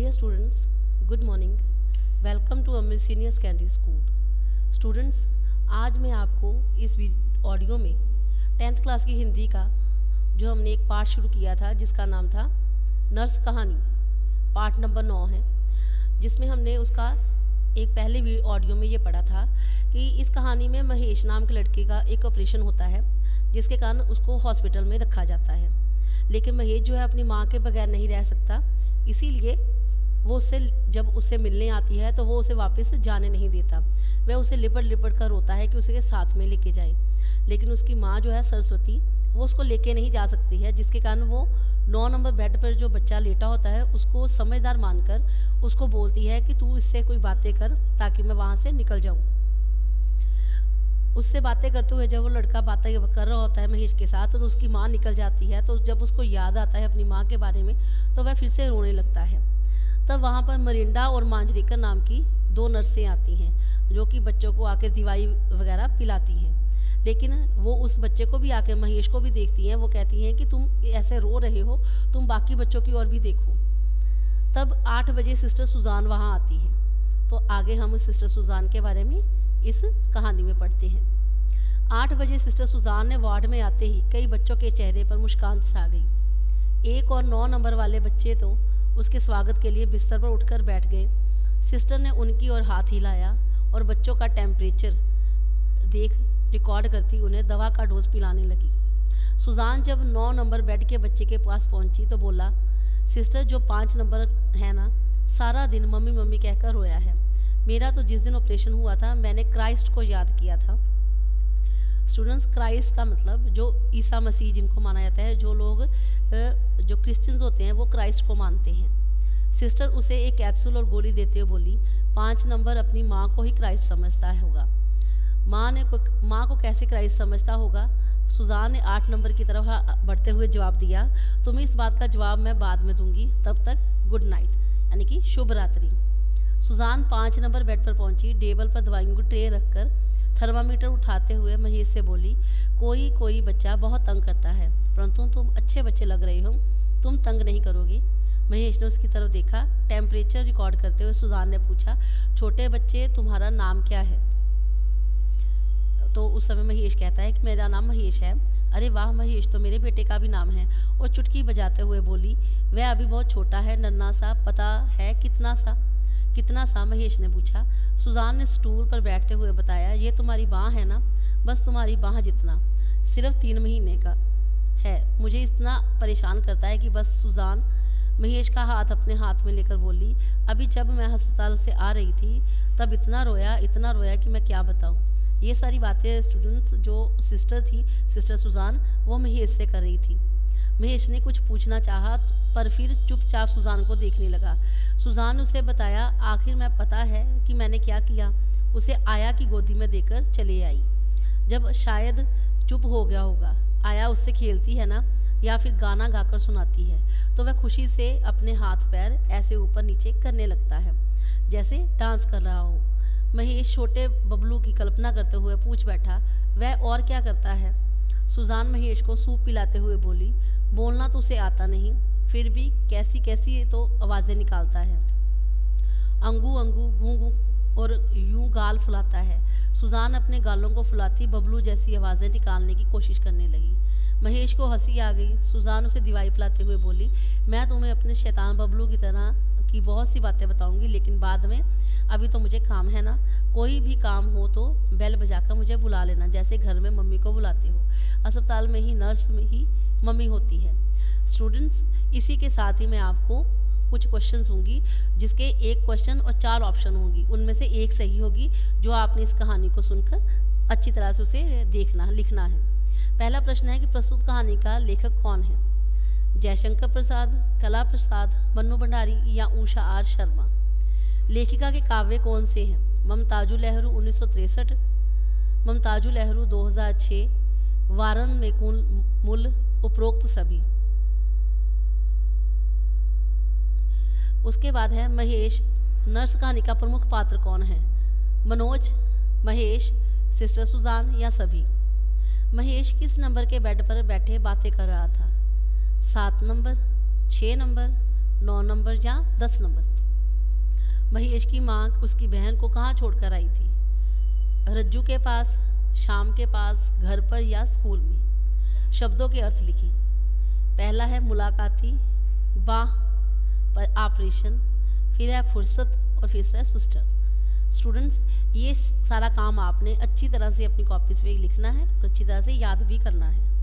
Dear students, good morning. Welcome to Amrit Senior Secondary School. Students, आज मैं आपको इस ऑडियो में 10th क्लास की हिंदी का जो हमने एक पाठ शुरू किया था जिसका नाम था नर्स कहानी, पाठ नंबर 9 है, जिसमें हमने उसका एक पहले ऑडियो में ये पढ़ा था कि इस कहानी में महेश नाम के लड़के का एक ऑपरेशन होता है जिसके कारण उसको हॉस्पिटल में रखा जाता है। लेकिन महेश जो है अपनी माँ के बगैर नहीं रह सकता, इसीलिए वो उससे जब उससे मिलने आती है तो वो उसे वापस जाने नहीं देता। वह उसे लिपट लिपट कर रोता है कि उसे साथ में लेके जाए, लेकिन उसकी माँ जो है सरस्वती वो उसको लेके नहीं जा सकती है, जिसके कारण वो 9 नंबर बेड पर जो बच्चा लेटा होता है उसको समझदार मानकर उसको बोलती है कि तू इससे कोई बातें कर ताकि मैं वहाँ से निकल जाऊँ। उससे बातें करते हुए जब वो लड़का बातें कर रहा होता है महेश के साथ तो उसकी माँ निकल जाती है। तो जब उसको याद आता है अपनी माँ के बारे में तो वह फिर से रोने लगता है। तब वहाँ पर मरिंडा और मांजरीकर नाम की 2 नर्सें आती हैं जो कि बच्चों को आकर दवाई वगैरह पिलाती हैं। लेकिन वो उस बच्चे को भी आके महेश को भी देखती हैं। वो कहती हैं कि तुम ऐसे रो रहे हो, तुम बाकी बच्चों की ओर भी देखो। तब 8 बजे सिस्टर सुजान वहाँ आती है। तो आगे हम सिस्टर सुजान के बारे में इस कहानी में पढ़ते हैं। 8 बजे सिस्टर सुजान ने वार्ड में आते ही कई बच्चों के चेहरे पर मुस्कान छा गई। 1 और 9 नंबर वाले बच्चे तो उसके स्वागत के लिए बिस्तर पर उठकर बैठ गए। सिस्टर ने उनकी ओर हाथ हिलाया और बच्चों का टेम्परेचर देख रिकॉर्ड करती उन्हें दवा का डोज पिलाने लगी। सुजान जब 9 नंबर बेड के बच्चे के पास पहुंची तो बोला, सिस्टर जो 5 नंबर है ना, सारा दिन मम्मी मम्मी कहकर रोया है। मेरा तो जिस दिन ऑपरेशन हुआ था मैंने क्राइस्ट को याद किया था। स्टूडेंट्स, क्राइस्ट का मतलब जो ईसा मसीह जिनको माना जाता है, जो लोग जो क्रिश्चियंस होते हैं वो क्राइस्ट को मानते हैं। सिस्टर उसे एक कैप्सूल और गोली देते हुए बोली, 5 नंबर अपनी माँ को ही क्राइस्ट समझता होगा। माँ को कैसे क्राइस्ट समझता होगा? सुजान ने 8 नंबर की तरफ बढ़ते हुए जवाब दिया, तुम्हें इस बात का जवाब मैं बाद में दूंगी, तब तक गुड नाइट, यानी कि शुभ रात्रि। सुजान 5 नंबर बेड पर पहुंची। टेबल पर दवाइयों की ट्रे रखकर थर्मामीटर उठाते हुए महेश से बोली, कोई बच्चा बहुत तंग करता है, परंतु तुम अच्छे बच्चे लग रहे हो, तुम तंग नहीं करोगे। महेश ने उसकी तरफ देखा। टेम्परेचर रिकॉर्ड करते हुए सुजान ने पूछा, छोटे बच्चे तुम्हारा नाम क्या है? तो उस समय महेश कहता है कि मेरा नाम महेश है। अरे वाह महेश, तो मेरे बेटे का भी नाम है। और चुटकी बजाते हुए बोली, वह अभी बहुत छोटा है, नन्हा सा, पता है कितना सा? महेश ने पूछा। सुजान ने स्टूल पर बैठते हुए बताया, ये तुम्हारी बाँह है ना, बस तुम्हारी बाँह जितना, सिर्फ 3 महीने का है। मुझे इतना परेशान करता है कि बस। सुजान महेश का हाथ अपने हाथ में लेकर बोली, अभी जब मैं अस्पताल से आ रही थी तब इतना रोया कि मैं क्या बताऊँ। ये सारी बातें स्टूडेंट्स जो सिस्टर थी, सिस्टर सुजान, वो महेश से कर रही थी। महेश ने कुछ पूछना चाहा पर फिर चुपचाप सुजान को देखने लगा। सुजान ने उसे बताया, आखिर मैं पता है कि मैंने क्या किया। उसे आया की गोदी में देकर चले आई। जब शायद चुप हो गया होगा, आया उससे खेलती है ना या फिर गाना गाकर सुनाती है तो वह खुशी से अपने हाथ पैर ऐसे ऊपर नीचे करने लगता है जैसे डांस कर रहा हो। महेश छोटे बबलू की कल्पना करते हुए पूछ बैठा, वह और क्या करता है? सुजान महेश को सूप पिलाते हुए बोली, बोलना तो उसे आता नहीं, फिर भी कैसी कैसी तो आवाज़ें निकालता है। अंगू अंगू गूं गूं और यूं गाल फुलाता है। सुजान अपने गालों को फुलाती बबलू जैसी आवाज़ें निकालने की कोशिश करने लगी। महेश को हंसी आ गई। सुजान उसे दवाई पिलाते हुए बोली, मैं तुम्हें अपने शैतान बबलू की तरह की बहुत सी बातें बताऊंगी, लेकिन बाद में, अभी तो मुझे काम है ना। कोई भी काम हो तो बेल बजाकर मुझे बुला लेना, जैसे घर में मम्मी को बुलाते हो। अस्पताल में ही नर्स में ही मम्मी होती है। स्टूडेंट्स, इसी के साथ ही मैं आपको कुछ क्वेश्चन दूंगी जिसके एक क्वेश्चन और 4 ऑप्शन होंगी। उनमें से एक सही होगी जो आपने इस कहानी को सुनकर अच्छी तरह से उसे लिखना है। पहला प्रश्न है कि प्रस्तुत कहानी का लेखक कौन है? जयशंकर प्रसाद, कला प्रसाद, मन्नू भंडारी या उषा आर शर्मा। लेखिका के काव्य कौन से हैं? ममताजु लहरु 1963, ममताजु लहरु 2006, वारन में मूल, उपरोक्त सभी। उसके बाद है महेश, नर्स कहानी का प्रमुख पात्र कौन है? मनोज, महेश, सिस्टर सुजान या सभी? महेश किस नंबर के बेड पर बैठे बातें कर रहा था? 7 नंबर, 6 नंबर, 9 नंबर या 10 नंबर? महेश की माँ उसकी बहन को कहाँ छोड़कर आई थी? रज्जू के पास, शाम के पास, घर पर या स्कूल में? शब्दों के अर्थ लिखिए। पहला है मुलाकाती, बाह पर ऑपरेशन, फिर है फुर्सत और फिर है सिस्टर। स्टूडेंट्स, ये सारा काम आपने अच्छी तरह से अपनी कॉपीज पे लिखना है और अच्छी तरह से याद भी करना है।